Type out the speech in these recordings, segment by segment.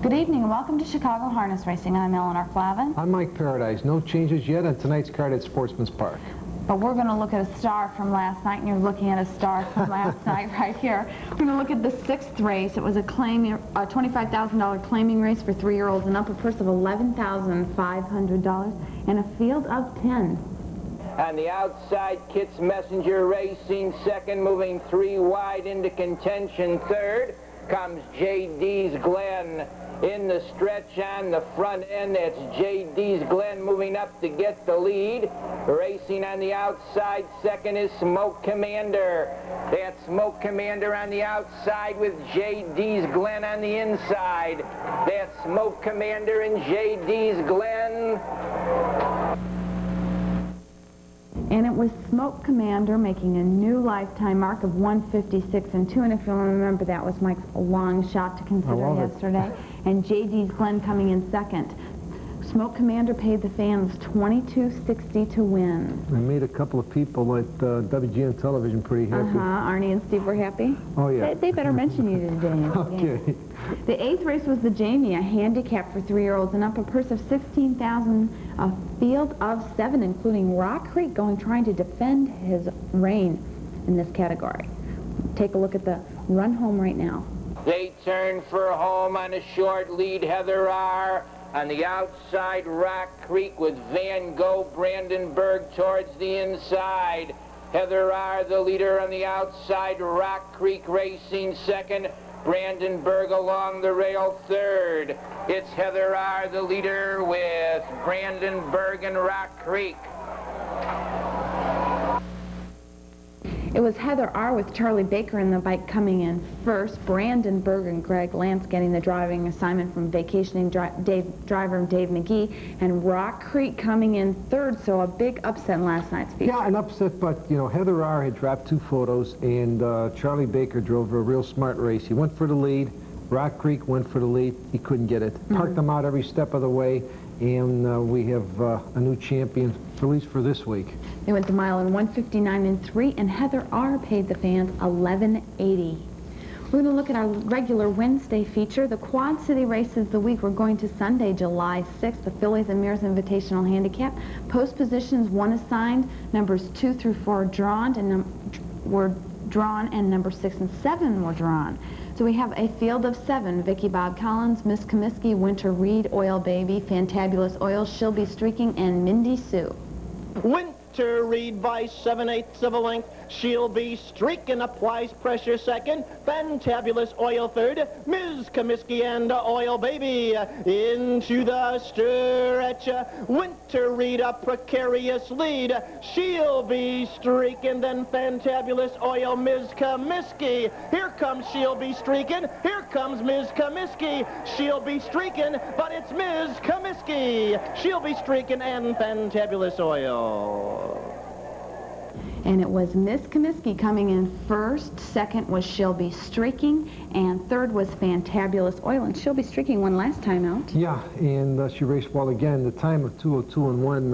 Good evening and welcome to Chicago Harness Racing. I'm Eleanor Flavin. I'm Mike Paradise. No changes yet on tonight's card at Sportsman's Park. But we're going to look at a star from last night, and you're looking at a star from last night right here. We're going to look at the 6th race. It was a $25,000 claiming race for 3-year-olds and up, a purse of $11,500 and a field of 10. On the outside, Kitts Messenger Racing, second, moving 3 wide into contention. Third comes J.D.'s Glen. In the stretch on the front end, that's J.D.'s Glen moving up to get the lead. Racing on the outside, second is Smoke Commander. That's Smoke Commander on the outside with J.D.'s Glen on the inside. That's Smoke Commander and J.D.'s Glen. And it was Smoke Commander making a new lifetime mark of 156 and 2. And if you'll remember, that was Mike's long shot to consider yesterday. And J.D.'s Glen coming in second. Smoke Commander paid the fans $22.60 to win. I made a couple of people at WGN Television pretty happy. Arnie and Steve were happy? Oh, yeah. They better mention you today. Okay. The 8th race was the Jamie, a handicap for 3-year-olds and up, a purse of $16,000, a field of 7, including Rock Creek trying to defend his reign in this category. Take a look at the run home right now. They turn for home on a short lead, Heather R. On the outside, Rock Creek with Van Gogh, Brandenburg towards the inside. Heather R, the leader on the outside, Rock Creek Racing second, Brandenburg along the rail third. It's Heather R, the leader, with Brandenburg and Rock Creek. It was Heather R with Charlie Baker in the bike coming in first. Brandenburg and Greg Lance getting the driving assignment from vacationing driver Dave McGee. And Rock Creek coming in third, so a big upset in last night's feature. Yeah, an upset, but, you know, Heather R had dropped 2 photos, and Charlie Baker drove a real smart race. He went for the lead. Rock Creek went for the lead. He couldn't get it. Parked them out every step of the way, and we have a new champion, at least for this week. They went the mile in 1:59 and 3, and Heather R paid the fans $11.80. We're going to look at our regular Wednesday feature, the Quad City races of the week. We're going to Sunday, July 6th, the Phillies and Mirrors Invitational Handicap. Post positions 1 assigned, numbers 2 through 4 were drawn, and numbers 6 and 7 were drawn. So we have a field of 7, Vicky Bob Collins, Miss Comiskey, Winter Reed, Oil Baby, Fantabulous Oil, She'll Be Streaking, and Mindy Sue. Winter Reed by 7/8 of a length. She'll Be Streaking up wise pressure second. Fantabulous Oil third. Ms. Comiskey and Oil Baby into the stretch. Winter Reed a precarious lead. She'll Be Streaking, then Fantabulous Oil, Ms. Comiskey. Here comes She'll Be Streaking. Here comes Ms. Comiskey. She'll Be Streaking, but it's Ms. Comiskey. She'll Be Streaking and Fantabulous Oil. And it was Miss Comiskey coming in first. Second was She'll Be Streaking. And third was Fantabulous Oil. And She'll Be Streaking won last time out. Yeah, and she raced well again. The time of 2:02 and 1,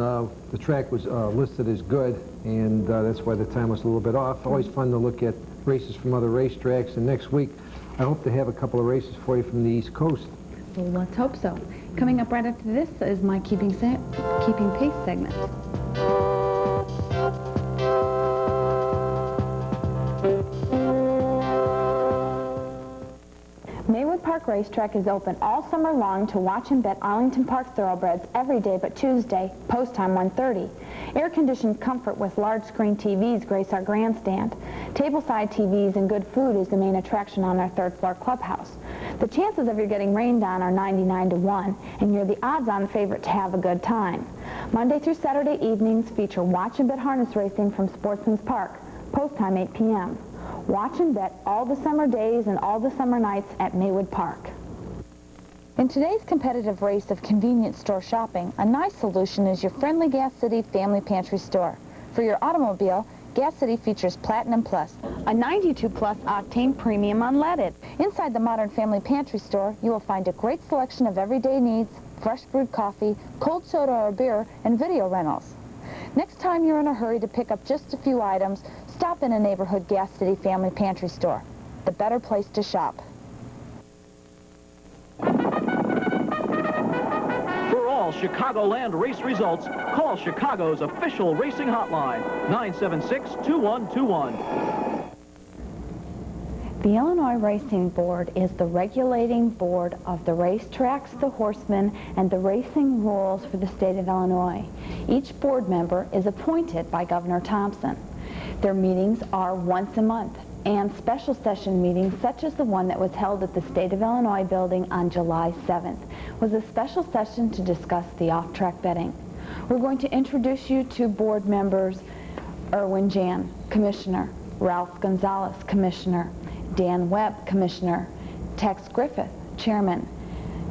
the track was listed as good, and that's why the time was a little bit off. Always fun to look at races from other racetracks. And next week, I hope to have a couple of races for you from the East Coast. Well, let's hope so. Coming up right after this is my Keeping Pace segment. Maywood Park Racetrack is open all summer long to watch and bet Arlington Park Thoroughbreds every day but Tuesday, post time 1:30. Air-conditioned comfort with large-screen TVs grace our grandstand. Tableside TVs and good food is the main attraction on our third-floor clubhouse. The chances of you getting rained on are 99 to 1, and you're the odds-on favorite to have a good time. Monday through Saturday evenings feature watch and bet harness racing from Sportsman's Park, post time 8 p.m. Watch and bet all the summer days and all the summer nights at Maywood Park. In today's competitive race of convenience store shopping, a nice solution is your friendly Gas City Family Pantry store. For your automobile, Gas City features Platinum Plus, a 92 plus octane premium unleaded. Inside the modern Family Pantry store, you will find a great selection of everyday needs, fresh brewed coffee, cold soda or beer, and video rentals. Next time you're in a hurry to pick up just a few items, stop in a neighborhood Gas City Family Pantry store. The better place to shop. all Chicagoland race results, call Chicago's official racing hotline, 976-2121. The Illinois Racing Board is the regulating board of the racetracks, the horsemen, and the racing rules for the state of Illinois. Each board member is appointed by Governor Thompson. Their meetings are once a month, and special session meetings such as the one that was held at the State of Illinois building on July 7th was a special session to discuss the off-track betting. We're going to introduce you to board members: Erwin Jan, Commissioner; Ralph Gonzalez, Commissioner; Dan Webb, Commissioner; Tex Griffith, Chairman;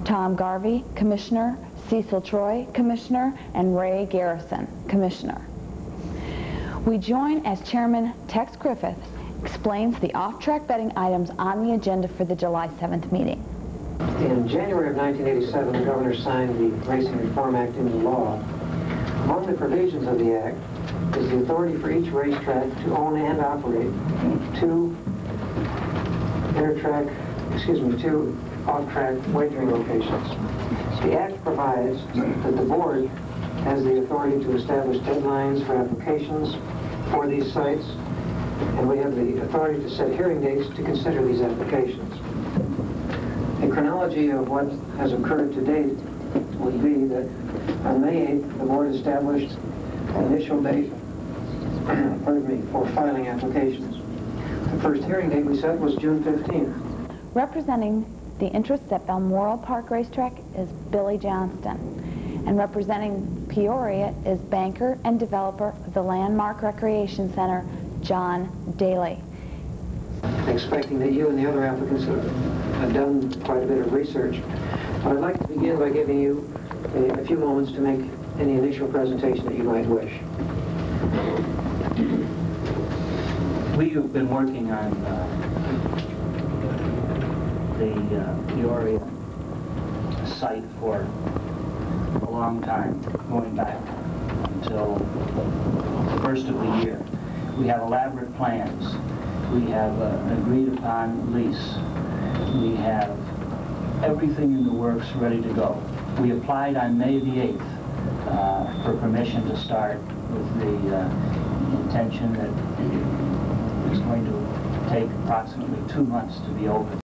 Tom Garvey, Commissioner; Cecil Troy, Commissioner; and Ray Garrison, Commissioner. We join as Chairman Tex Griffith explains the off-track betting items on the agenda for the July 7th meeting. In January of 1987, the governor signed the Racing Reform Act into law. Among the provisions of the act is the authority for each racetrack to own and operate two off-track wagering locations. The act provides that the board has the authority to establish deadlines for applications for these sites, and we have the authority to set hearing dates to consider these applications. A chronology of what has occurred to date would be that on May 8th, the board established an initial date for filing applications. The first hearing date we set was June 15th. Representing the interests at Balmoral Park Racetrack is Billy Johnston, and representing Peoria is banker and developer of the Landmark Recreation Center, John Daly. Expecting that you and the other applicants have done quite a bit of research. But I'd like to begin by giving you a few moments to make any initial presentation that you might wish. We have been working on the Peoria site for a long time, going back until the first of the year. We have elaborate plans. We have an agreed upon lease. We have everything in the works ready to go. We applied on May the 8th for permission to start with the intention that it's going to take approximately 2 months to be open.